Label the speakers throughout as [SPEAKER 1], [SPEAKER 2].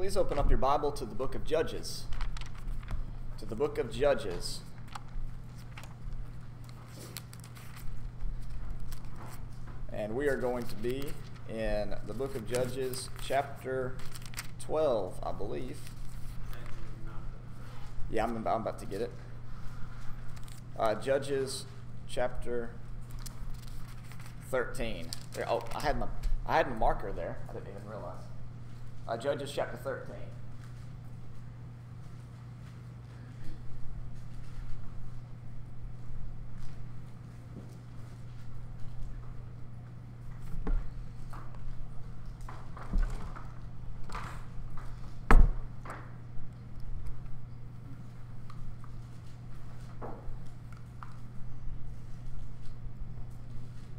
[SPEAKER 1] Please open up your Bible to the book of Judges. To the book of Judges. And we are going to be in the book of Judges, chapter 12, I believe. Yeah, I'm about to get it. Judges, chapter 13. There, oh, I had my marker there. I didn't even realize. Judges, chapter 13.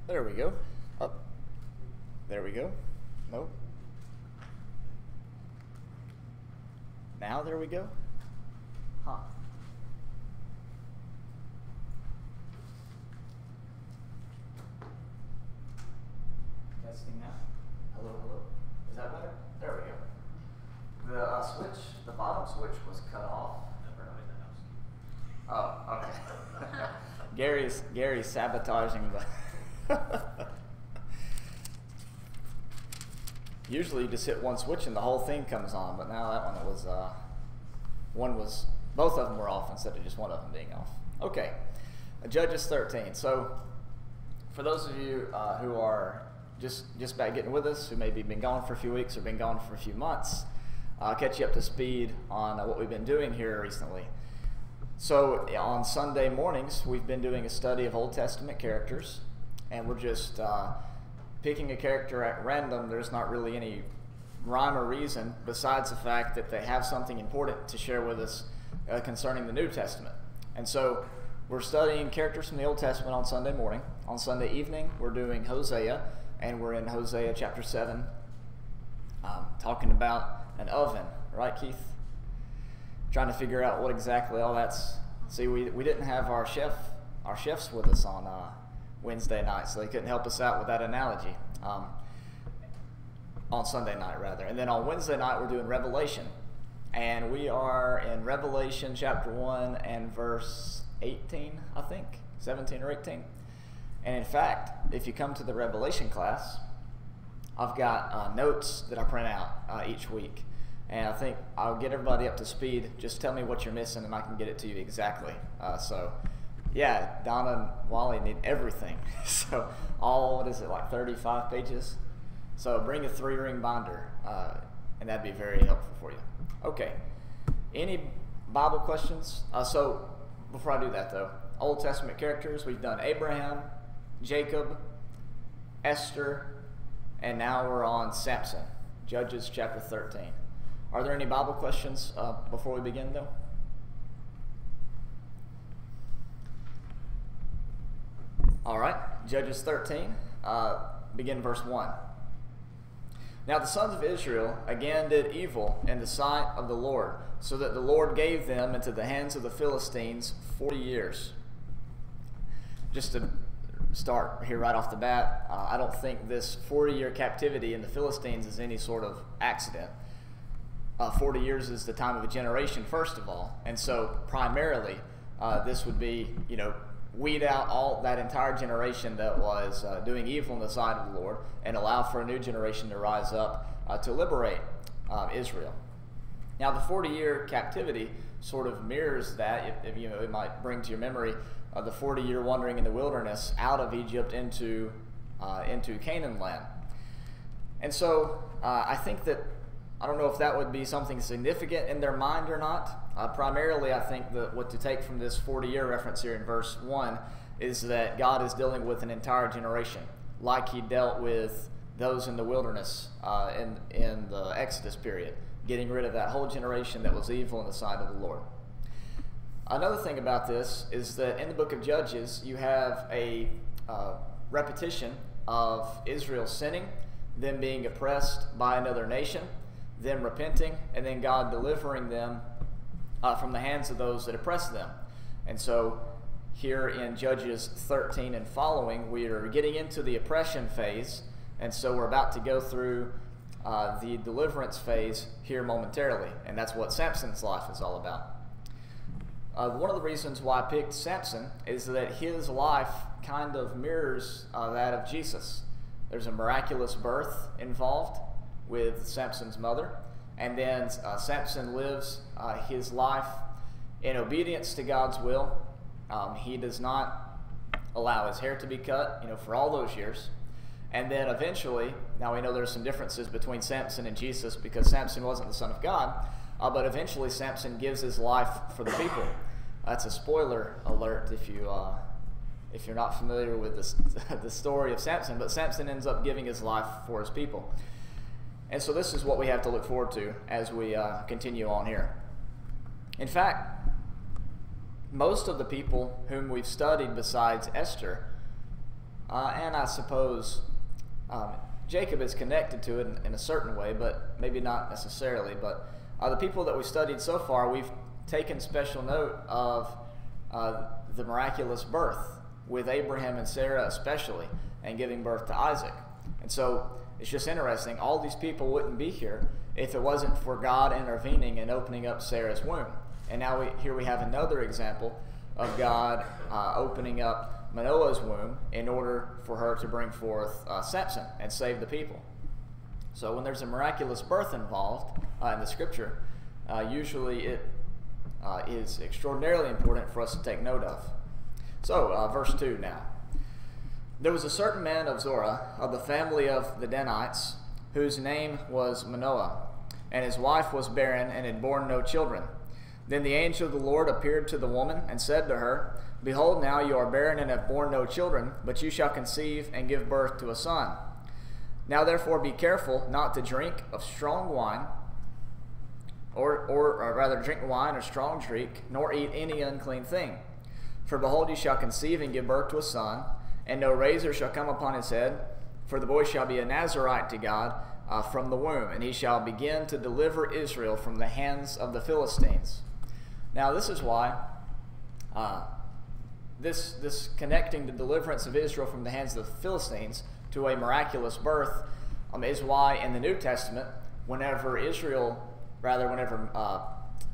[SPEAKER 1] There we go. Up. There we go. Nope. Now there we go. Huh. Testing now. Hello, hello. Is that better? There we go. The switch, the bottom switch was cut off. Oh, okay. Gary's sabotaging the. Usually you just hit one switch and the whole thing comes on, but now that one was, both of them were off instead of just one of them being off. Okay, Judges 13. So for those of you who are just back getting with us, who maybe been gone for a few weeks or been gone for a few months, I'll catch you up to speed on what we've been doing here recently. So on Sunday mornings, we've been doing a study of Old Testament characters, and we're just picking a character at random. There's not really any rhyme or reason besides the fact that they have something important to share with us concerning the New Testament. And so we're studying characters from the Old Testament on Sunday morning. On Sunday evening, we're doing Hosea, and we're in Hosea chapter 7, talking about an oven, right, Keith? Trying to figure out what exactly all that's. See, we didn't have our chefs with us on Wednesday night, so they couldn't help us out with that analogy. On Sunday night, rather. And then on Wednesday night, we're doing Revelation. And we are in Revelation chapter 1 and verse 18, I think. 17 or 18. And in fact, if you come to the Revelation class, I've got notes that I print out each week. And I think I'll get everybody up to speed. Just tell me what you're missing and I can get it to you exactly. Yeah, Donna and Wally need everything. So what is it, like 35 pages? So bring a 3-ring binder, and that'd be very helpful for you. Okay, any Bible questions? So before I do that though, Old Testament characters, we've done Abraham, Jacob, Esther, and now we're on Samson, Judges chapter 13. Are there any Bible questions before we begin though? All right, Judges 13, begin verse 1. Now the sons of Israel again did evil in the sight of the Lord, so that the Lord gave them into the hands of the Philistines 40 years. Just to start here right off the bat, I don't think this 40-year captivity in the Philistines is any sort of accident. 40 years is the time of a generation, first of all, and so primarily this would be, weed out all that entire generation that was doing evil in the sight of the Lord and allow for a new generation to rise up to liberate Israel. Now the 40-year captivity sort of mirrors that. It might bring to your memory the 40-year wandering in the wilderness out of Egypt into Canaan land. And so I think that, I don't know if that would be something significant in their mind or not. Primarily, I think that what to take from this 40-year reference here in verse 1 is that God is dealing with an entire generation, like he dealt with those in the wilderness in the Exodus period, getting rid of that whole generation that was evil in the sight of the Lord. Another thing about this is that in the book of Judges, you have a repetition of Israel sinning, them being oppressed by another nation, them repenting, and then God delivering them from the hands of those that oppress them. And so here in Judges 13 and following, we are getting into the oppression phase, and so we're about to go through the deliverance phase here momentarily, and that's what Samson's life is all about. One of the reasons why I picked Samson is that his life kind of mirrors that of Jesus. There's a miraculous birth involved with Samson's mother, and then Samson lives his life in obedience to God's will. He does not allow his hair to be cut, for all those years. And then eventually, now we know there's some differences between Samson and Jesus because Samson wasn't the son of God, but eventually Samson gives his life for the people. That's a spoiler alert if you're not familiar with the story of Samson, but Samson ends up giving his life for his people. And so this is what we have to look forward to as we continue on here. In fact, most of the people whom we've studied besides Esther, and I suppose Jacob is connected to it in a certain way, but maybe not necessarily, but the people that we've studied so far, we've taken special note of the miraculous birth with Abraham and Sarah especially, and giving birth to Isaac. And so it's just interesting. All these people wouldn't be here if it wasn't for God intervening and opening up Sarah's womb. And now here we have another example of God opening up Manoah's womb in order for her to bring forth Samson and save the people. So when there's a miraculous birth involved in the scripture, usually it is extraordinarily important for us to take note of. So verse 2 now. There was a certain man of Zorah, of the family of the Danites, whose name was Manoah, and his wife was barren and had borne no children. Then the angel of the Lord appeared to the woman and said to her, Behold, now you are barren and have borne no children, but you shall conceive and give birth to a son. Now therefore be careful not to drink of strong wine, or rather drink wine or strong drink, nor eat any unclean thing. For behold, you shall conceive and give birth to a son, and no razor shall come upon his head, for the boy shall be a Nazarite to God from the womb, and he shall begin to deliver Israel from the hands of the Philistines. Now this is why this connecting the deliverance of Israel from the hands of the Philistines to a miraculous birth is why in the New Testament, whenever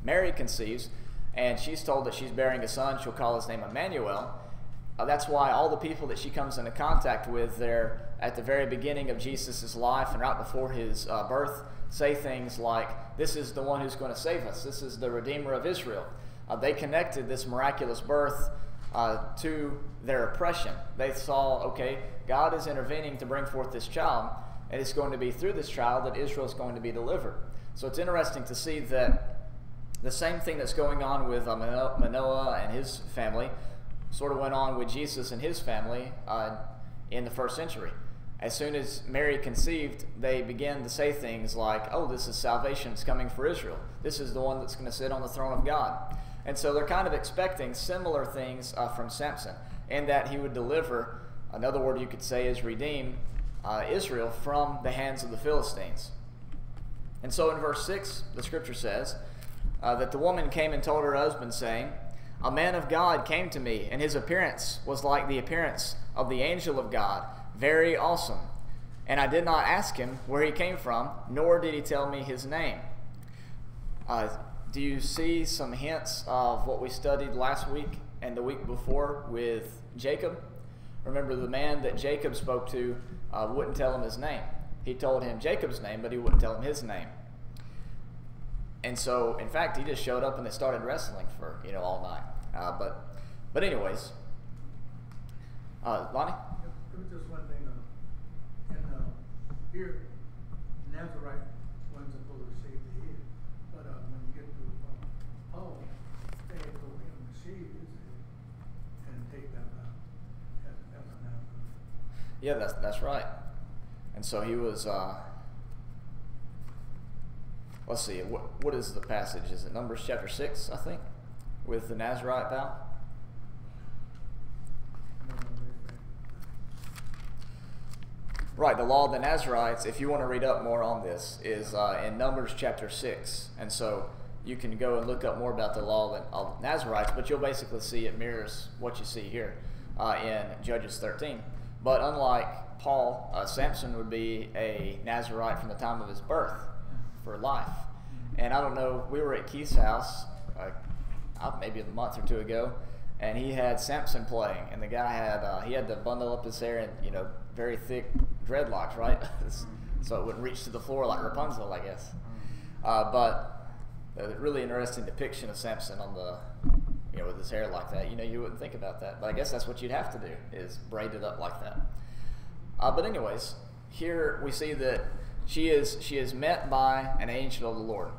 [SPEAKER 1] Mary conceives and she's told that she's bearing a son, she'll call his name Emmanuel. That's why all the people that she comes into contact with there at the very beginning of Jesus' life and right before his birth say things like, this is the one who's going to save us. This is the Redeemer of Israel. They connected this miraculous birth to their oppression. They saw, okay, God is intervening to bring forth this child, and it's going to be through this child that Israel is going to be delivered. So it's interesting to see that the same thing that's going on with Manoah and his family sort of went on with Jesus and his family in the first century. As soon as Mary conceived, they began to say things like, oh, this is salvation, it's coming for Israel. This is the one that's going to sit on the throne of God. And so they're kind of expecting similar things from Samson, in that he would deliver, another word you could say is redeem, Israel from the hands of the Philistines. And so in verse 6, the scripture says that the woman came and told her husband, saying, A man of God came to me, and his appearance was like the appearance of the angel of God, very awesome. And I did not ask him where he came from, nor did he tell me his name. Do you see some hints of what we studied last week and the week before with Jacob? Remember, the man that Jacob spoke to wouldn't tell him his name. He told him Jacob's name, but he wouldn't tell him his name. And so, in fact, he just showed up and they started wrestling for all night. But anyways, Lonnie?
[SPEAKER 2] Just one thing. Here, Nazarite wasn't supposed to shave the head, but when you get to Paul, they had to go in and shave his head and take that out. That's a Nazarite.
[SPEAKER 1] Yeah, that's right. And so he was. Let's see. What is the passage? Is it Numbers chapter 6? I think, with the Nazarite vow. Right, the law of the Nazarites, if you want to read up more on this, is in Numbers chapter 6. And so you can go and look up more about the law of the Nazarites, but you'll basically see it mirrors what you see here in Judges 13. But unlike Paul, Samson would be a Nazarite from the time of his birth for life. And I don't know, we were at Keith's house maybe a month or two ago, and he had Samson playing, and the guy had he had to bundle up his hair and very thick dreadlocks, right? So it wouldn't reach to the floor like Rapunzel, I guess. But a really interesting depiction of Samson on the with his hair like that. You wouldn't think about that, but I guess that's what you'd have to do, is braid it up like that. But anyways, here we see that she is met by an angel of the Lord.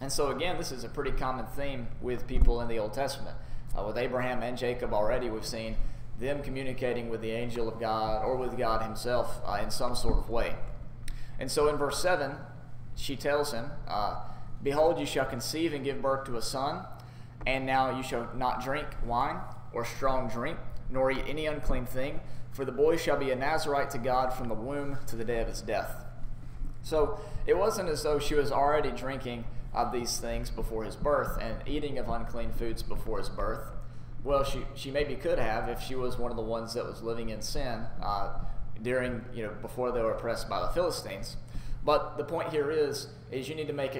[SPEAKER 1] And so again, this is a pretty common theme with people in the Old Testament. With Abraham and Jacob already, we've seen them communicating with the angel of God or with God himself in some sort of way. And so in verse 7, she tells him, "Behold, you shall conceive and give birth to a son, and now you shall not drink wine or strong drink, nor eat any unclean thing, for the boy shall be a Nazarite to God from the womb to the day of his death." So it wasn't as though she was already drinking of these things before his birth and eating of unclean foods before his birth. Well, she maybe could have if she was one of the ones that was living in sin before they were oppressed by the Philistines. But the point here is you need to make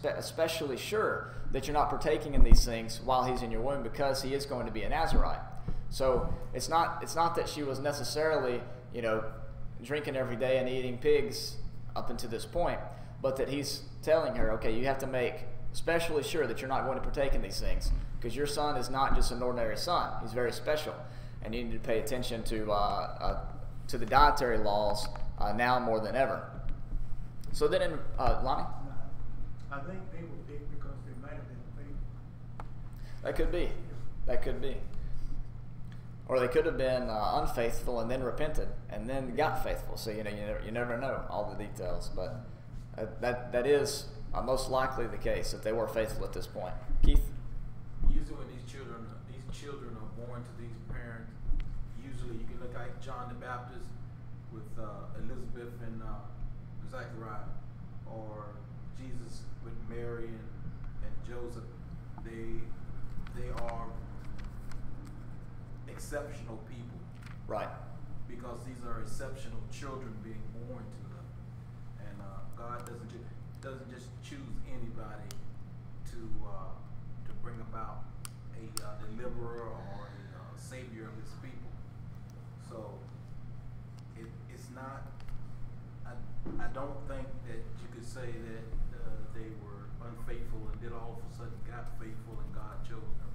[SPEAKER 1] especially sure that you're not partaking in these things while he's in your womb, because he is going to be a Nazarite. So it's not that she was necessarily drinking every day and eating pigs up until this point, but that he's telling her, okay, you have to make especially sure that you're not going to partake in these things, because your son is not just an ordinary son. He's very special, and you need to pay attention to the dietary laws now more than ever. So then in Lonnie?
[SPEAKER 2] I think they were big because they might have been faithful.
[SPEAKER 1] That could be. Or they could have been unfaithful and then repented and then got faithful. So you never know all the details, but that is most likely the case, that they were faithful at this point. Keith?
[SPEAKER 3] Usually when these children are born to these parents, usually you can look like John the Baptist with Elizabeth and Zachariah, or Jesus with Mary and Joseph. They are exceptional people,
[SPEAKER 1] right?
[SPEAKER 3] Because these are exceptional children being born to them, and God doesn't just choose anybody to bring about a deliverer or a savior of his people. So it's not. I don't think that you could say that they were unfaithful and then all of a sudden got faithful and God chose them.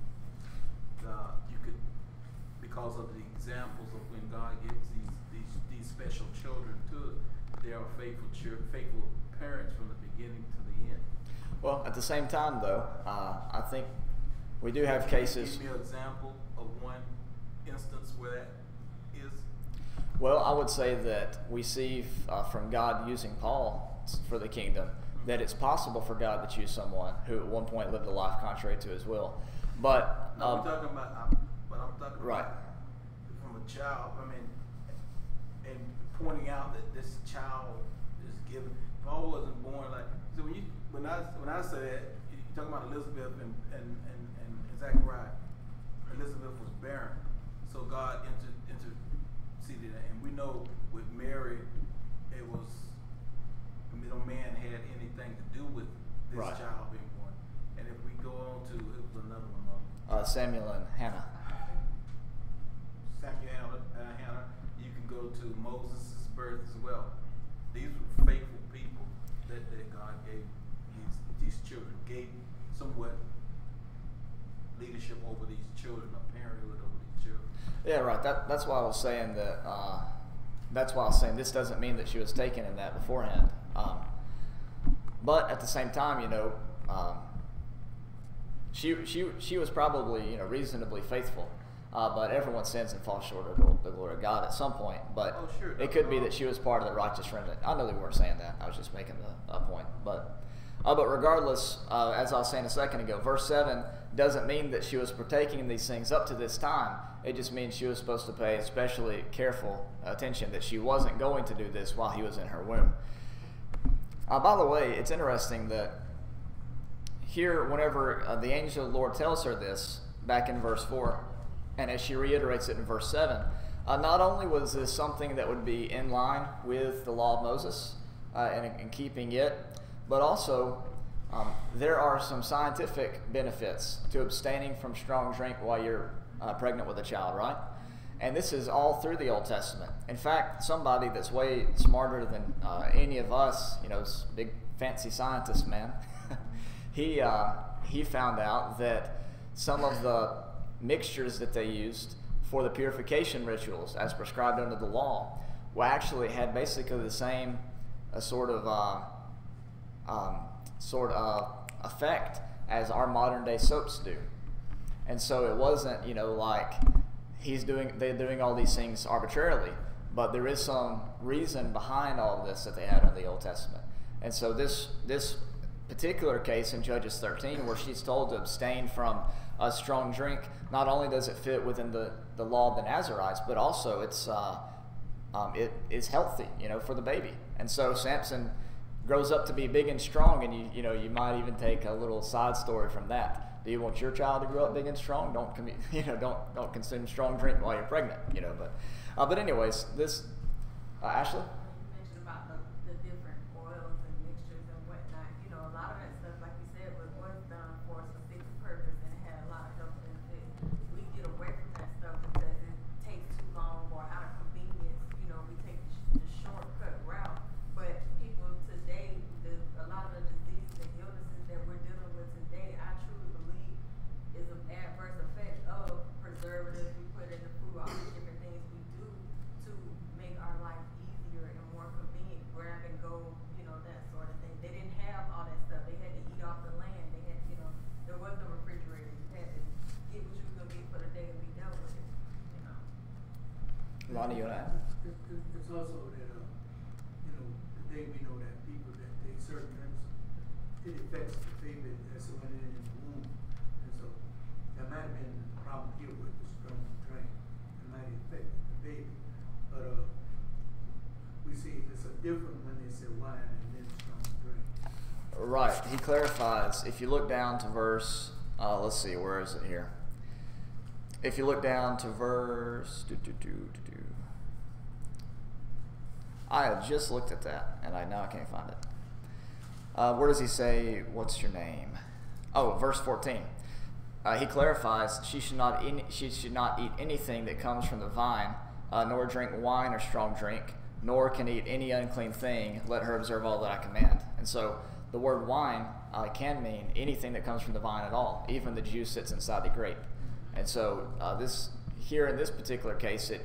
[SPEAKER 3] You could, because of the examples of when God gives these special children to it, they are faithful parents from the beginning to the end.
[SPEAKER 1] Well, at the same time, though, I think we do have cases.
[SPEAKER 3] Can you give me an example of one instance where that is?
[SPEAKER 1] Well, I would say that we see from God using Paul for the kingdom that it's possible for God to choose someone who at one point lived a life contrary to his will. But
[SPEAKER 3] I'm talking about
[SPEAKER 1] right.
[SPEAKER 3] From a child. I mean, and pointing out that this child is given. Paul wasn't born like. So when I say that, you're talking about Elizabeth and Zachariah. Elizabeth was barren, so God interceded, and we know with Mary, it was. No man had anything to do with this
[SPEAKER 1] right.
[SPEAKER 3] child being born. And if we go on to, it was another one.
[SPEAKER 1] Samuel and Hannah.
[SPEAKER 3] Hannah. You can go to Moses' birth as well. These were faithful people that God gave these children, gave somewhat leadership over these children, a parenthood over these children.
[SPEAKER 1] Yeah, right. That's why I was saying that. That's why I was saying this doesn't mean that she was taken in that beforehand. But at the same time, she was probably reasonably faithful. But everyone sins and falls short of the glory of God at some point. But it could be that she was part of the righteous remnant. I know they weren't saying that. I was just making a point. But regardless, as I was saying a second ago, verse 7 doesn't mean that she was partaking in these things up to this time. It just means she was supposed to pay especially careful attention that she wasn't going to do this while he was in her womb. By the way, it's interesting that here, whenever the angel of the Lord tells her this, back in verse 4, And as she reiterates it in verse 7, not only was this something that would be in line with the law of Moses and keeping it, but also there are some scientific benefits to abstaining from strong drink while you're pregnant with a child, right? And this is all through the Old Testament. In fact, somebody that's way smarter than any of us, big fancy scientist man, he found out that some of the mixtures that they used for the purification rituals as prescribed under the law actually had basically the same sort of effect as our modern day soaps do. And so it wasn't, like they're doing all these things arbitrarily, but there is some reason behind all of this that they had in the Old Testament. And so this particular case in Judges 13, where she's told to abstain from a strong drink, not only does it fit within the law of the Nazarites, but also it is healthy, for the baby. And so Samson grows up to be big and strong, and you might even take a little side story from that. Do you want your child to grow up big and strong? Don't consume strong drink while you're pregnant, But anyways, this Ashley.
[SPEAKER 4] You mentioned about the different oils and mixtures and whatnot. A lot of that stuff, like you said, was done for a specific purpose and it had a lot of health benefits. We get away from that stuff because it takes too long or out of convenience. We take the shortcut route. But people today, a lot of the diseases and illnesses that we're dealing with today, I truly believe is an adverse effect of preservatives we put in the food, all these different things we do to make our life easier and more convenient, grab and go, that sort of thing. They didn't have all that stuff. They had to eat off the land. They had, there was no refrigerator. You had to get what you were going to get for the day and be done with it,
[SPEAKER 1] Lonnie, you want to add?
[SPEAKER 2] It's also that, today we know that people that take certain medicine, it affects the baby that's when it in the womb. And so that might have been the problem here with the strong drink. It might affect the baby. But we see it's a different when they say wine and then strong drink.
[SPEAKER 1] Right. He clarifies. If you look down to verse, let's see, where is it here? If you look down to verse, I had just looked at that, and now I can't find it. Where does he say, what's your name? Oh, verse 14. He clarifies, she should not eat anything that comes from the vine, nor drink wine or strong drink, nor can eat any unclean thing. Let her observe all that I command. And so the word wine can mean anything that comes from the vine at all, even the juice that's inside the grape. And so here in this particular case, it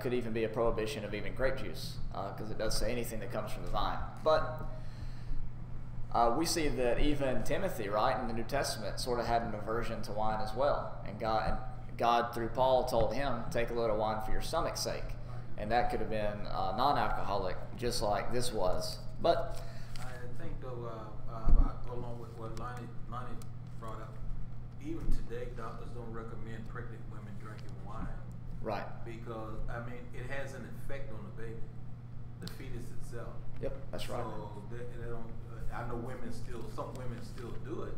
[SPEAKER 1] could even be a prohibition of even grape juice, because it does say anything that comes from the vine. But we see that even Timothy, right, in the New Testament, sort of had an aversion to wine as well. And God through Paul, told him, take a little wine for your stomach's sake. And that could have been non-alcoholic, just like this was. But
[SPEAKER 3] I think, though, about go along with what Lonnie brought up, even today, doctors don't recommend pregnant women drinking wine.
[SPEAKER 1] right.
[SPEAKER 3] Because, it has an effect on the baby, the fetus itself.
[SPEAKER 1] Yep, that's right.
[SPEAKER 3] So they don't. I know some women still do it,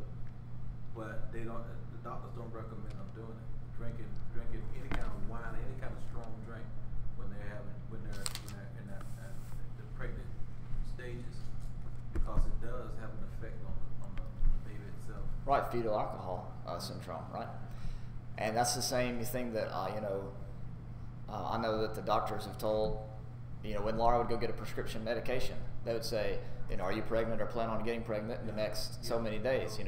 [SPEAKER 3] but they don't. The doctors don't recommend them doing it. Drinking any kind of wine, any kind of strong drink when they're in the pregnant stages, because it does have an effect on the baby itself.
[SPEAKER 1] Right, fetal alcohol syndrome, right? And that's the same thing that I know that the doctors have told. When Laura would go get a prescription medication, they would say, are you pregnant or plan on getting pregnant in the next so many days?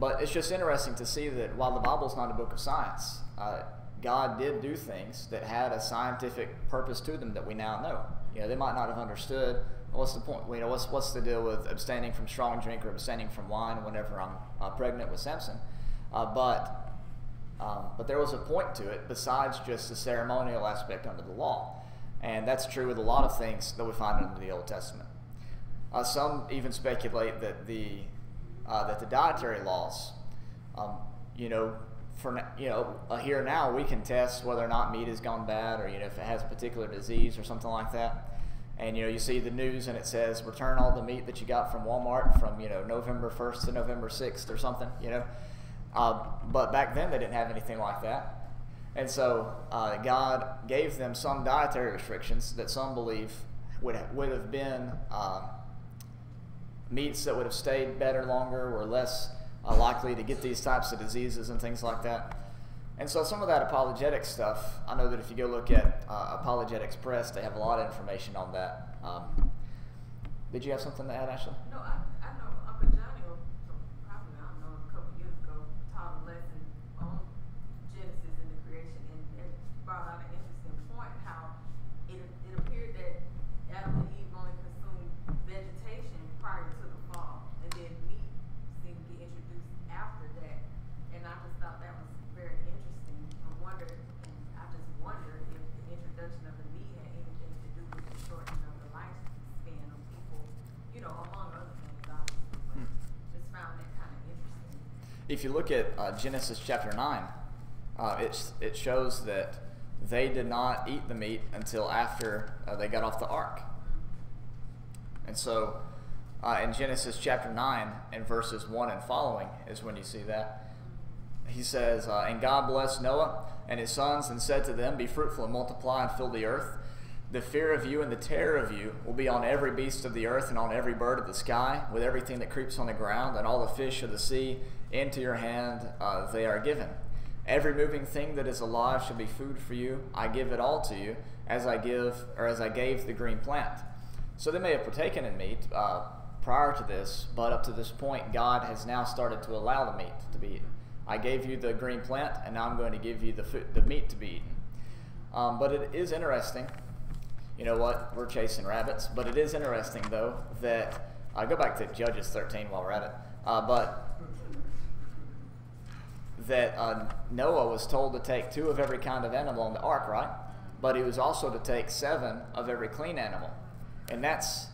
[SPEAKER 1] But it's just interesting to see that while the Bible's not a book of science, God did do things that had a scientific purpose to them that we now know. They might not have understood. What's the point? What's the deal with abstaining from strong drink or abstaining from wine whenever I'm pregnant with Samson? But there was a point to it besides just the ceremonial aspect under the law. And that's true with a lot of things that we find in the Old Testament. Some even speculate that the dietary laws, here now we can test whether or not meat has gone bad, or if it has a particular disease or something like that. And you see the news and it says return all the meat that you got from Walmart from November 1st to November 6th or something. But back then they didn't have anything like that. And so God gave them some dietary restrictions that some believe would have been meats that would have stayed better longer, were less likely to get these types of diseases and things like that. And so some of that apologetic stuff, I know that if you go look at Apologetics Press, they have a lot of information on that. Did you have something to add, Ashley?
[SPEAKER 4] No, I know Uncle Johnny, probably, I don't know, a couple years ago, taught a lesson on Genesis and the creation, and it brought out an interesting point, how it appeared that Adam and Eve only consumed vegetation prior to the fall, and then meat seemed to be introduced after that. And I just thought that was very interesting. I just wonder if the introduction of the meat had anything to do with the shortening of the lifespan of people, among other things, obviously. But just found that kind of interesting.
[SPEAKER 1] If you look at Genesis chapter 9, it shows that they did not eat the meat until after they got off the ark. And so in Genesis chapter 9 and verses 1 and following is when you see that. He says, and God blessed Noah and his sons and said to them, be fruitful and multiply and fill the earth. The fear of you and the terror of you will be on every beast of the earth and on every bird of the sky, with everything that creeps on the ground, and all the fish of the sea. Into your hand they are given. Every moving thing that is alive shall be food for you. I give it all to you, as I gave the green plant. So they may have partaken in meat prior to this, but up to this point, God has now started to allow the meat to be eaten. I gave you the green plant, and now I'm going to give you the meat to be eaten. But it is interesting. You know what? We're chasing rabbits. But it is interesting, though, that go back to Judges 13 while we're at it. But that Noah was told to take 2 of every kind of animal in the ark, right? But he was also to take 7 of every clean animal. And that's,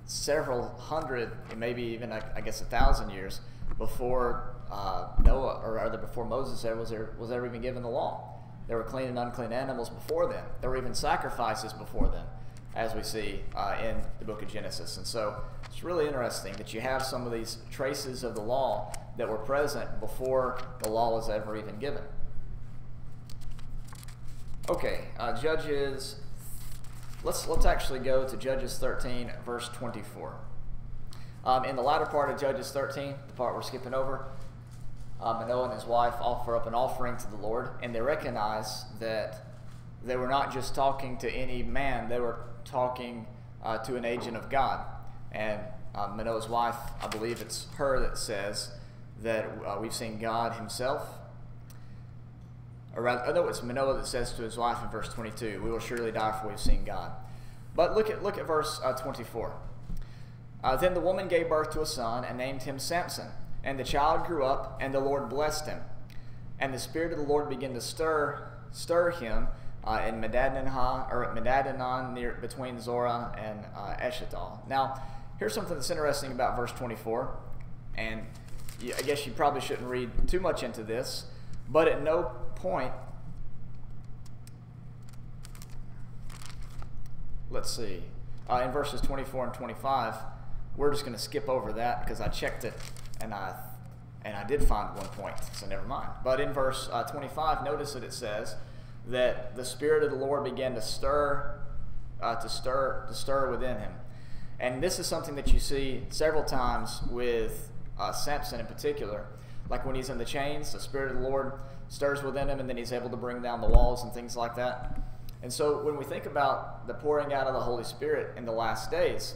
[SPEAKER 1] several hundred, maybe even, I guess, 1,000 years before Noah, or rather before Moses was ever even given the law. There were clean and unclean animals before then. There were even sacrifices before then, as we see in the book of Genesis. And so it's really interesting that you have some of these traces of the law that were present before the law was ever even given. Okay, Judges. Let's actually go to Judges 13, verse 24. In the latter part of Judges 13, the part we're skipping over, Manoah and his wife offer up an offering to the Lord, and they recognize that they were not just talking to any man, they were talking to an agent of God. And Manoah's wife, I believe it's her that says that we've seen God himself. Or rather, no, it's Manoah that says to his wife in verse 22, we will surely die for we've seen God. But look at verse 24. Then the woman gave birth to a son and named him Samson. And the child grew up, and the Lord blessed him. And the Spirit of the Lord began to stir him in Medadanon, near between Zorah and Eshtaol. Now, here's something that's interesting about verse 24. And I guess you probably shouldn't read too much into this, but at no point, let's see, in verses 24 and 25, we're just going to skip over that because I checked it and I did find one point, so never mind. But in verse 25, notice that it says that the Spirit of the Lord began to stir within him. And this is something that you see several times with Samson in particular. Like when he's in the chains, the Spirit of the Lord stirs within him, and then he's able to bring down the walls and things like that. And so when we think about the pouring out of the Holy Spirit in the last days,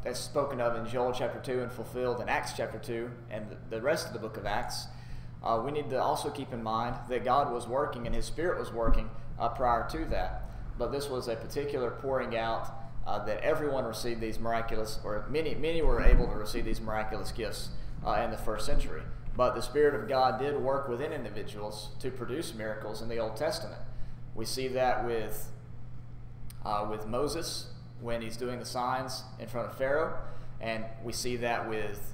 [SPEAKER 1] that's spoken of in Joel chapter 2 and fulfilled in Acts chapter 2 and the rest of the book of Acts, we need to also keep in mind that God was working and his Spirit was working prior to that. But this was a particular pouring out that everyone received these miraculous, or many were able to receive these miraculous gifts in the first century. But the Spirit of God did work within individuals to produce miracles in the Old Testament. We see that with Moses when he's doing the signs in front of Pharaoh, and we see that with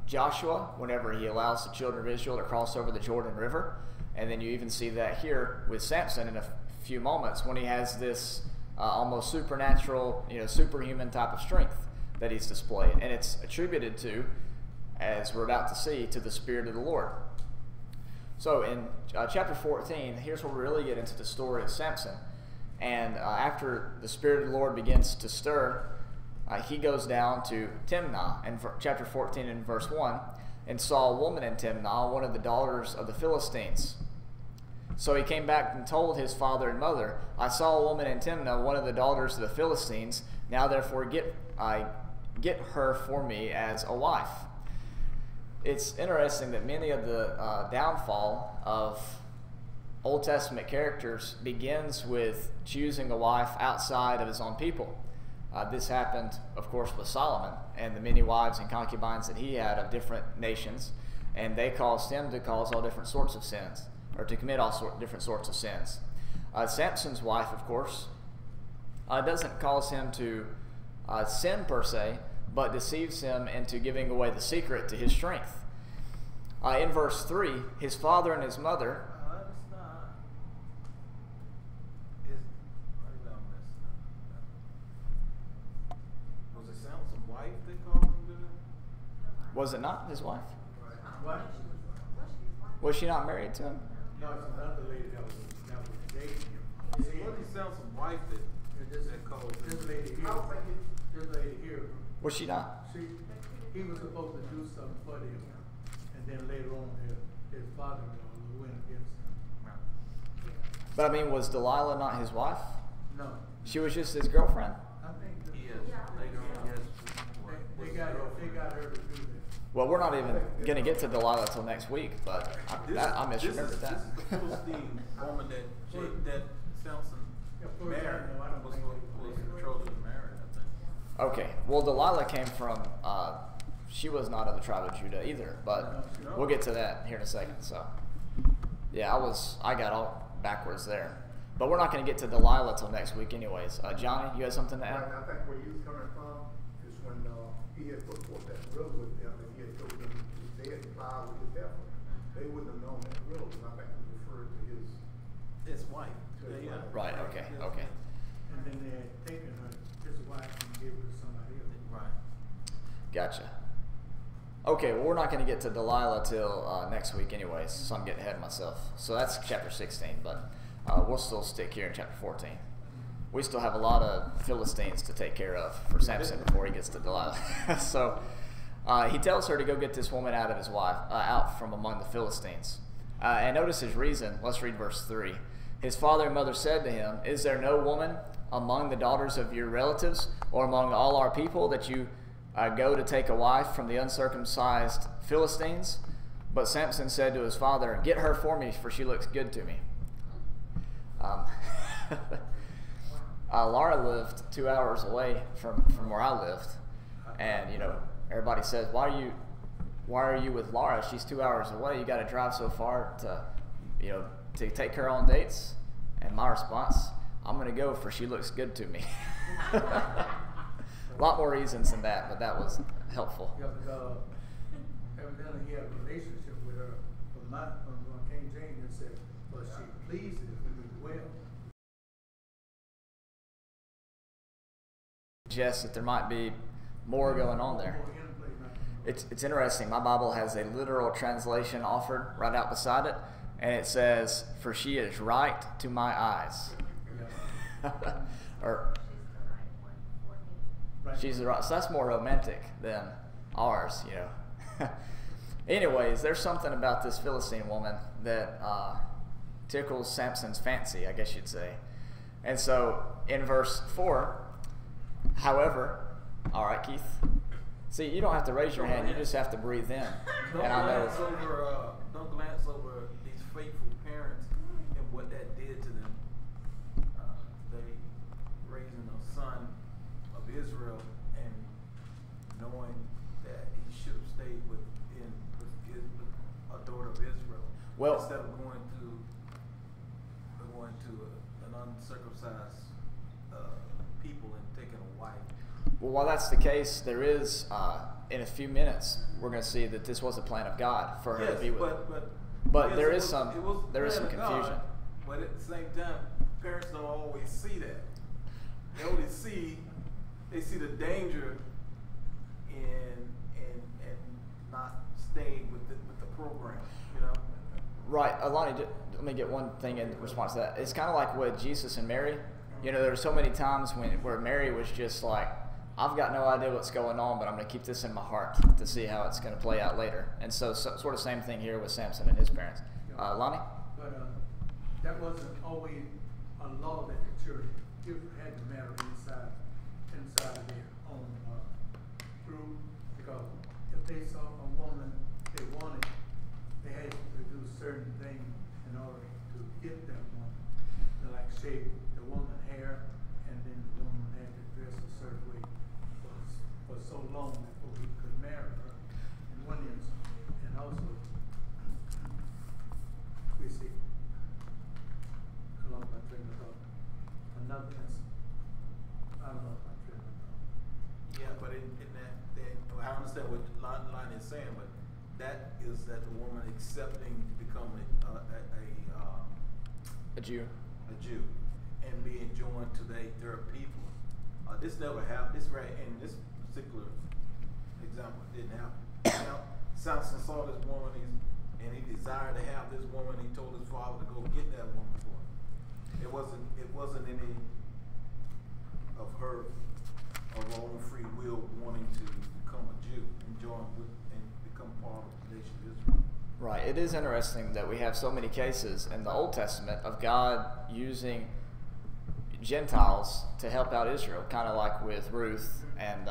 [SPEAKER 1] Joshua whenever he allows the children of Israel to cross over the Jordan River, and then you even see that here with Samson in a few moments when he has this almost supernatural, superhuman type of strength that he's displayed, and it's attributed to, as we're about to see, to the Spirit of the Lord. So in chapter 14, here's where we really get into the story of Samson. And after the Spirit of the Lord begins to stir, he goes down to Timnah in chapter 14 and verse 1 and saw a woman in Timnah, one of the daughters of the Philistines. So he came back and told his father and mother, I saw a woman in Timnah, one of the daughters of the Philistines. Now therefore get her for me as a wife. It's interesting that many of the downfall of Old Testament characters begins with choosing a wife outside of his own people. This happened, of course, with Solomon and the many wives and concubines that he had of different nations, and they caused him to cause all different sorts of sins, or to commit all different sorts of sins. Samson's wife, of course, doesn't cause him to sin per se, but deceives him into giving away the secret to his strength. In verse 3, his father and his mother.
[SPEAKER 3] Was it Samson's wife they called him to that?
[SPEAKER 1] Was it not his wife?
[SPEAKER 2] What?
[SPEAKER 1] Was she not married to him?
[SPEAKER 2] No, it's another lady that was dating him.
[SPEAKER 3] What is Samson's wife that called him?
[SPEAKER 2] This lady here. This lady here.
[SPEAKER 1] Was she not?
[SPEAKER 2] He was supposed to do something for them, and then later on, his father-in-law went against him.
[SPEAKER 1] But I mean, was Delilah not his wife?
[SPEAKER 2] No,
[SPEAKER 1] She was just his girlfriend?
[SPEAKER 2] I think
[SPEAKER 3] Yes, later on, yes.
[SPEAKER 2] they got her to do that.
[SPEAKER 1] Well, we're not even going to get to Delilah till next week, but I misremembered that.
[SPEAKER 3] This is the Philistine woman that Samson married was betrothed to marry, I think.
[SPEAKER 1] Okay, well, Delilah came from, she was not of the tribe of Judah either, but we'll get to that here in a second. So, yeah, I got all backwards there. But we're not going to get to Delilah till next week anyways. Johnny, you had something to add?
[SPEAKER 5] Right, I think where he was coming from is when he had put forth that riddle with them, and he had told them they had plowed with his heifer. They wouldn't have known that riddle, and I think it was referred to
[SPEAKER 3] His wife.
[SPEAKER 5] Yeah.
[SPEAKER 1] Right, okay.
[SPEAKER 2] And then they had taken his wife and gave her to somebody else.
[SPEAKER 3] Right.
[SPEAKER 1] Gotcha. Okay, well, we're not going to get to Delilah till next week anyways, so I'm getting ahead of myself. So that's chapter 16, but we'll still stick here in chapter 14. We still have a lot of Philistines to take care of for Samson before he gets to Delilah. So he tells her to go get this woman out of his wife, out from among the Philistines. And notice his reason. Let's read verse 3. His father and mother said to him, Is there no woman among the daughters of your relatives or among all our people that you go to take a wife from the uncircumcised Philistines? But Samson said to his father, Get her for me, for she looks good to me. Laura lived 2 hours away from where I lived, and everybody says, why are you with Laura? She's 2 hours away. You got to drive so far to take her on dates. And my response, I'm going to go, for she looks good to me. A lot more reasons than that, but that was helpful.
[SPEAKER 2] Yeah, but evidently he had a relationship with her from King James and said, but she pleases me well.
[SPEAKER 1] Suggests that there might be more going on there. It's interesting. My Bible has a literal translation offered right out beside it, and it says, "For she is right to my eyes." Or she's the right. So that's more romantic than ours, Anyways, there's something about this Philistine woman that tickles Samson's fancy, I guess you'd say. And so in verse 4, however, all right, Keith. See, you don't have to raise your hand. You just have to breathe in.
[SPEAKER 3] Don't glance over these faithful parents and what that did to them. They raising a son of Israel and knowing that he should have stayed with a daughter of Israel, instead of going to an uncircumcised people and taking a wife.
[SPEAKER 1] Well, while that's the case, there is, in a few minutes, we're going to see that this was a plan of God for her to be with him. But there is some confusion.
[SPEAKER 3] God, but at the same time, parents don't always see that. They only see the danger in not staying with the program,
[SPEAKER 1] Right, Alani, let me get one thing in response to that. It's kind of like with Jesus and Mary. You know, there were so many times where Mary was just like, I've got no idea what's going on, but I'm going to keep this in my heart to see how it's going to play out later. And so sort of same thing here with Samson and his parents. Lonnie?
[SPEAKER 2] But that wasn't always a law that the church had to marry inside their own group, because if they saw a woman they wanted, they had to do certain things in order to get that woman. Like shave the woman's hair, and then the woman had to dress a certain way for so long before he could marry her. In one instance, and also we see along my train of thought another instance. I don't know if my train of thought.
[SPEAKER 3] Yeah, but in that, I understand what Lonnie is saying, but that is that the woman accepting to become
[SPEAKER 1] A Jew.
[SPEAKER 3] A Jew, and being joined to their people. This never happened. This right in this particular example didn't happen. Now, Samson saw this woman, and he desired to have this woman. He told his father to go get that woman for him. It wasn't any of her own free will wanting to become a Jew and join with and become part of the nation of Israel.
[SPEAKER 1] Right. It is interesting that we have so many cases in the Old Testament of God using Gentiles to help out Israel, kind of like with Ruth and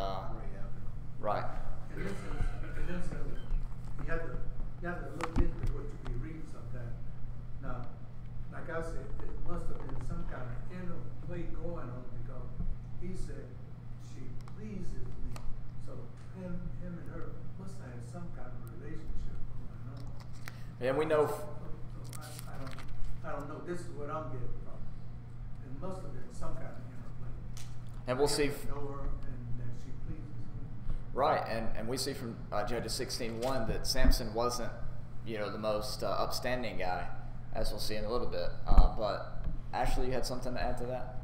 [SPEAKER 1] right.
[SPEAKER 2] And this is, you have to look into what you be reading sometimes. Now, like I said, it must have been some kind of inner play going on, because he said, she pleases me. So him and her must have had some kind of relationship going on.
[SPEAKER 1] And we know.
[SPEAKER 2] I don't know. This is what I'm getting from. It must have been some kind of interplay.
[SPEAKER 1] And we'll see.
[SPEAKER 2] Know her and that she pleases me.
[SPEAKER 1] Right, and we see from Judges 16:1 that Samson wasn't, the most upstanding guy, as we'll see in a little bit. But Ashley, you had something to add to that?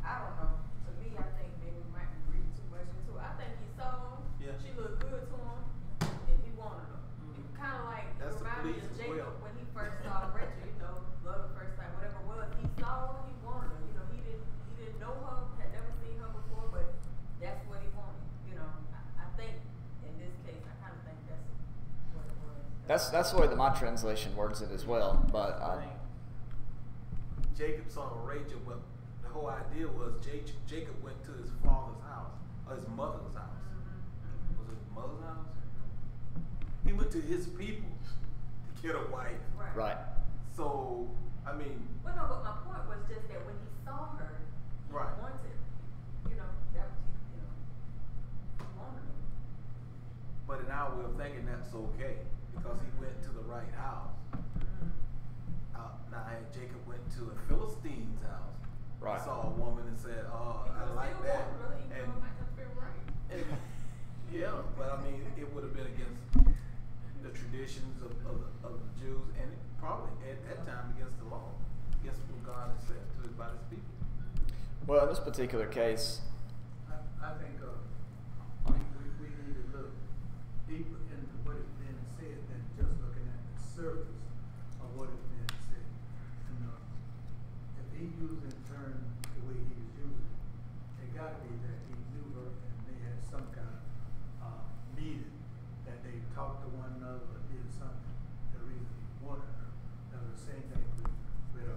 [SPEAKER 4] I don't know. To me, I think maybe we might be reading too much into it. I think he saw her.
[SPEAKER 3] Yeah.
[SPEAKER 4] She looked good to him, and he wanted her. It kind of like
[SPEAKER 3] That's the
[SPEAKER 4] reminded me
[SPEAKER 3] police
[SPEAKER 4] of
[SPEAKER 3] as
[SPEAKER 4] Jacob
[SPEAKER 3] well.
[SPEAKER 4] when he first saw Rachel. Love at first sight, whatever it was. He saw her, he wanted her. He didn't know her, had never seen her before, but that's what he wanted. I think in this case, I kind of think that's what it was.
[SPEAKER 1] That's the way that my translation words it as well. But
[SPEAKER 3] Jacob saw Rachel, but the whole idea was Jacob went to his father's house, or his mother's house.
[SPEAKER 4] Mm-hmm.
[SPEAKER 3] Was it his mother's house? He went to his people to get a wife.
[SPEAKER 1] right.
[SPEAKER 3] So, I mean.
[SPEAKER 4] Well, no, but my point was just that when he saw her, he
[SPEAKER 3] Right.
[SPEAKER 4] wanted, that was, he wanted her.
[SPEAKER 3] But in our way of thinking, that's okay, because he went to the right house. Now, Jacob went to a Philistine's house.
[SPEAKER 1] Right.
[SPEAKER 3] He saw a woman and said, "Oh, I like that." And yeah, but I mean, it would have been against the traditions of the Jews, and probably at that time against the law, against what God has said to his people.
[SPEAKER 1] Well, in this particular case,
[SPEAKER 2] I think we need to look deeper into what is being said than just looking at the surface of what is being said. If he using terms the way he's using, it got to be that he knew her and they had some kind of meeting, that they talked to one another or did something. The reason he wanted her. That was the same thing with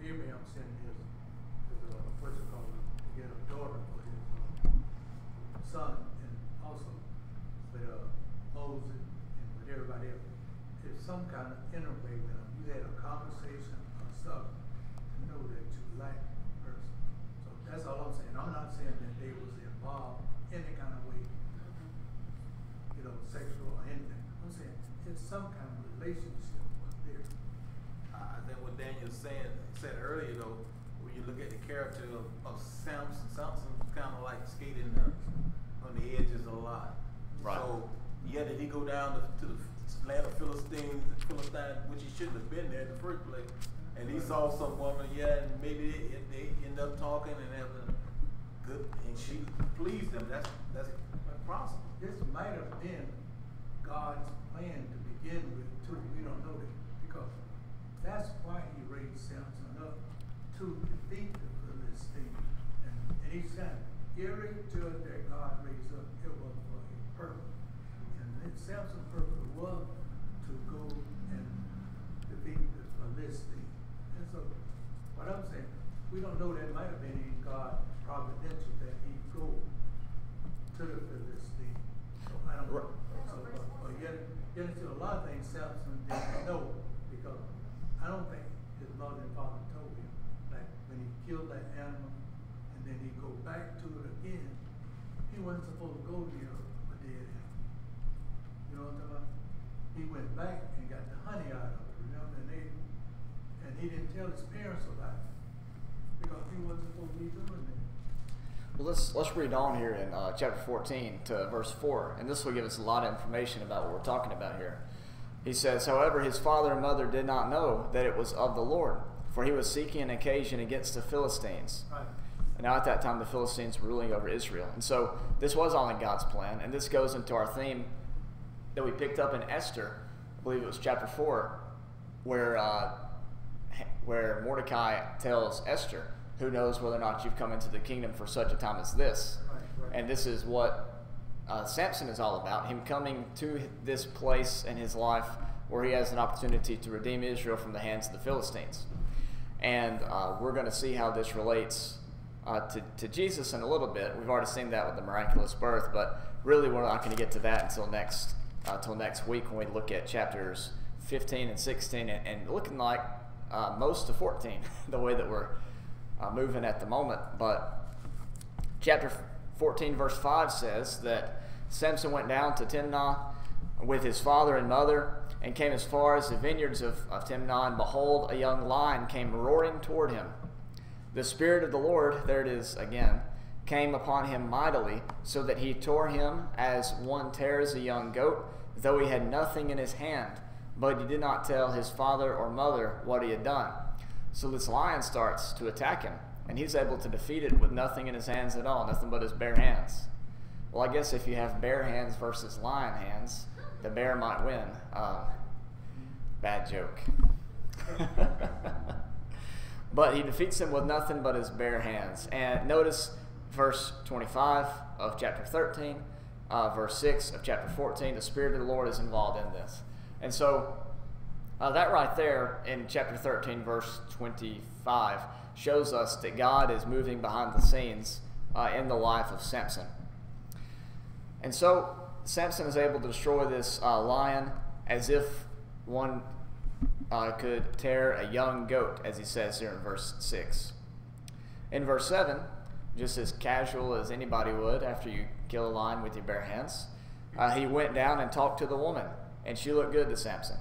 [SPEAKER 2] Abraham sending his what's it called, to get a daughter for his son, and also with Moses and with everybody else. There's some kind of interplay with them. You had a conversation or something to know that you like the person. So that's all I'm saying. I'm not saying that they was involved any kind of way, sexual or anything. I'm saying it's some kind of relationship was there.
[SPEAKER 3] I think what Daniel said earlier, though, when you look at the character of Samson, Samson's kind of like skating on the edges a lot.
[SPEAKER 1] Right.
[SPEAKER 3] So, did he go down to the land of Philistine, which he shouldn't have been there in the first place, and he saw some woman, and maybe they end up talking and having good, and she pleased him. That's possible.
[SPEAKER 2] This might have been God's plan to begin with, too. We don't know that because that's why he raised Samson up to defeat the Philistine. And each time, every judge that God raised up, it was for a purpose. And then Samson's purpose was to go and defeat the Philistine. And so, what I'm saying, we don't know that might have been in God's providential that he go to the Philistine. So I don't know. So, but yet still a lot of things Samson didn't know because I don't think his mother and father told him. Like when he killed that animal and then he go back to it again, he wasn't supposed to go near a dead animal. You know what I'm talking about? He went back and got the honey out of it, remember? And he didn't tell his parents about it because he wasn't supposed to be doing that.
[SPEAKER 1] Well, let's read on here in chapter 14 to verse 4, and this will give us a lot of information about what we're talking about here. He says, however, his father and mother did not know that it was of the Lord, for he was seeking an occasion against the Philistines.
[SPEAKER 2] Right.
[SPEAKER 1] And now at that time the Philistines were ruling over Israel. And so this was all in God's plan, and this goes into our theme that we picked up in Esther, I believe it was chapter 4, where Mordecai tells Esther, who knows whether or not you've come into the kingdom for such a time as this.
[SPEAKER 2] Right.
[SPEAKER 1] And this is what Samson is all about, him coming to this place in his life where he has an opportunity to redeem Israel from the hands of the Philistines. And we're going to see how this relates to Jesus in a little bit. We've already seen that with the miraculous birth, but really we're not going to get to that until next week when we look at chapters 15 and 16 and looking like most of 14, the way that we're moving at the moment. But chapter 14 verse 5 says that Samson went down to Timnah with his father and mother and came as far as the vineyards of Timnah, and behold, a young lion came roaring toward him. The Spirit of the Lord, there it is again, came upon him mightily, so that he tore him as one tears a young goat, though he had nothing in his hand. But he did not tell his father or mother what he had done. So this lion starts to attack him, and he's able to defeat it with nothing in his hands at all, nothing but his bare hands. Well, I guess if you have bare hands versus lion hands, the bear might win. Bad joke. But he defeats him with nothing but his bare hands. And notice verse 25 of chapter 13, verse 6 of chapter 14, the Spirit of the Lord is involved in this. And so that right there in chapter 13, verse 25, shows us that God is moving behind the scenes in the life of Samson. And so Samson is able to destroy this lion as if one could tear a young goat, as he says here in verse 6. In verse 7, just as casual as anybody would after you kill a lion with your bare hands, he went down and talked to the woman, and she looked good to Samson.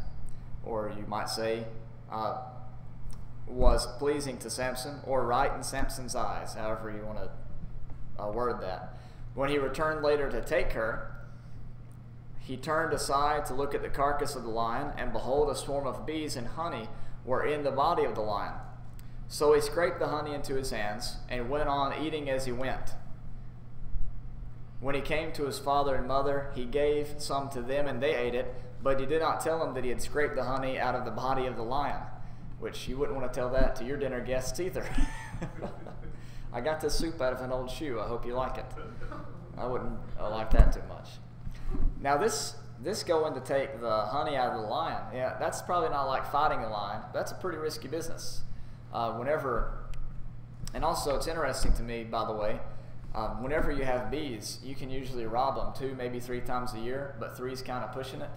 [SPEAKER 1] Or you might say, was pleasing to Samson, or right in Samson's eyes, however you want to word that. When he returned later to take her, he turned aside to look at the carcass of the lion, and behold, a swarm of bees and honey were in the body of the lion. So he scraped the honey into his hands, and went on eating as he went. When he came to his father and mother, he gave some to them, and they ate it, but he did not tell them that he had scraped the honey out of the body of the lion, which you wouldn't want to tell that to your dinner guests either. I got this soup out of an old shoe. I hope you like it. I wouldn't like that too much. Now this going to take the honey out of the lion, yeah, that's probably not like fighting a lion. That's a pretty risky business. And also it's interesting to me, by the way, whenever you have bees, you can usually rob them 2, maybe 3 times a year, but 3's kind of pushing it,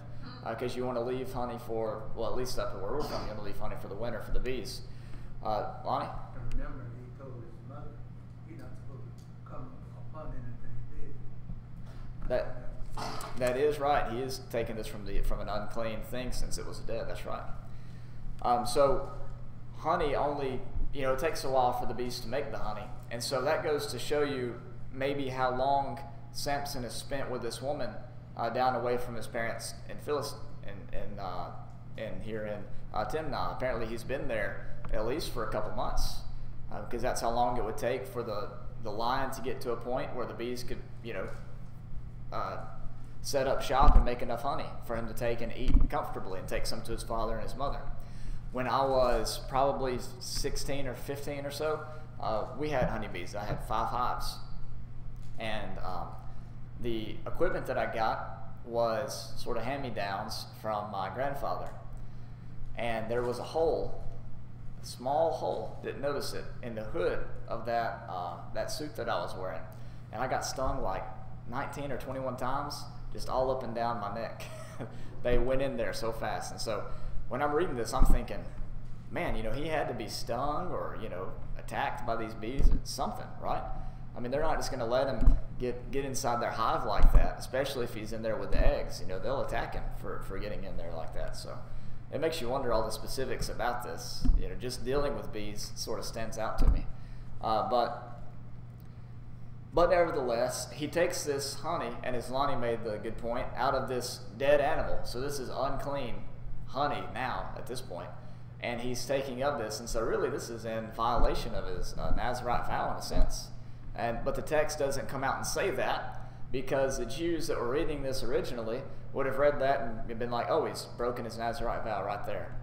[SPEAKER 1] because you want to leave honey for, well, at least up to where we're from, you want to leave honey for the winter for the bees. Lonnie?
[SPEAKER 2] And remember, he told his mother, he's not supposed to come upon anything dead.
[SPEAKER 1] That is right. He is taking this from an unclean thing, since it was dead. That's right. So honey only, it takes a while for the bees to make the honey, and so that goes to show you maybe how long Samson has spent with this woman down away from his parents in here in Timnah. Apparently, he's been there at least for a couple months, because that's how long it would take for the lion to get to a point where the bees could, set up shop and make enough honey for him to take and eat comfortably and take some to his father and his mother. When I was probably 16 or 15 or so, we had honeybees. I had 5 hives. And the equipment that I got was sort of hand-me-downs from my grandfather. And there was a hole, a small hole, didn't notice it, in the hood of that suit that I was wearing. And I got stung like 19 or 21 times, just all up and down my neck. They went in there so fast. And so when I'm reading this, I'm thinking, man, he had to be stung or, attacked by these bees. It's something, right? I mean, they're not just going to let him get inside their hive like that, especially if he's in there with the eggs. They'll attack him for getting in there like that. So it makes you wonder all the specifics about this. Just dealing with bees sort of stands out to me. But nevertheless, he takes this honey, and as Lonnie made the good point, out of this dead animal. So this is unclean honey now at this point, and he's taking of this. And so really this is in violation of his Nazirite vow in a sense. But the text doesn't come out and say that, because the Jews that were reading this originally would have read that and been like, oh, he's broken his Nazirite vow right there.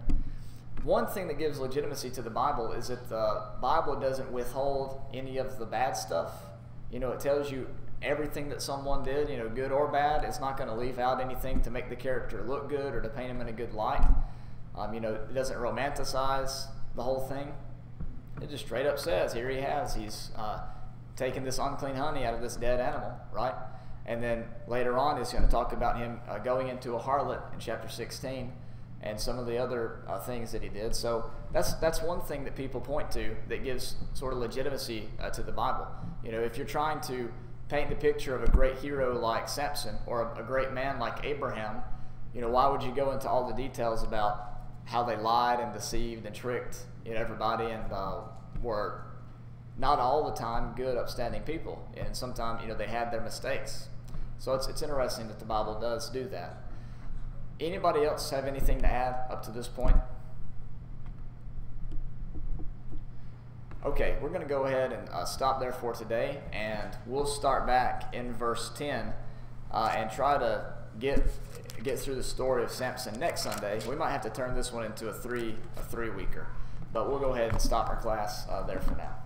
[SPEAKER 1] One thing that gives legitimacy to the Bible is that the Bible doesn't withhold any of the bad stuff. It tells you everything that someone did, good or bad. It's not going to leave out anything to make the character look good or to paint him in a good light. It doesn't romanticize the whole thing. It just straight up says, here he's taking this unclean honey out of this dead animal, right? And then later on, it's going to talk about him going into a harlot in chapter 16 and some of the other things that he did. So that's one thing that people point to that gives sort of legitimacy to the Bible. If you're trying to paint the picture of a great hero like Samson or a great man like Abraham, why would you go into all the details about how they lied and deceived and tricked everybody and were not all the time good, upstanding people, and sometimes they had their mistakes. So it's interesting that the Bible does do that. Anybody else have anything to add up to this point? Okay, we're going to go ahead and stop there for today, and we'll start back in verse 10 and try to get through the story of Samson next Sunday. We might have to turn this one into a three-weeker, but we'll go ahead and stop our class there for now.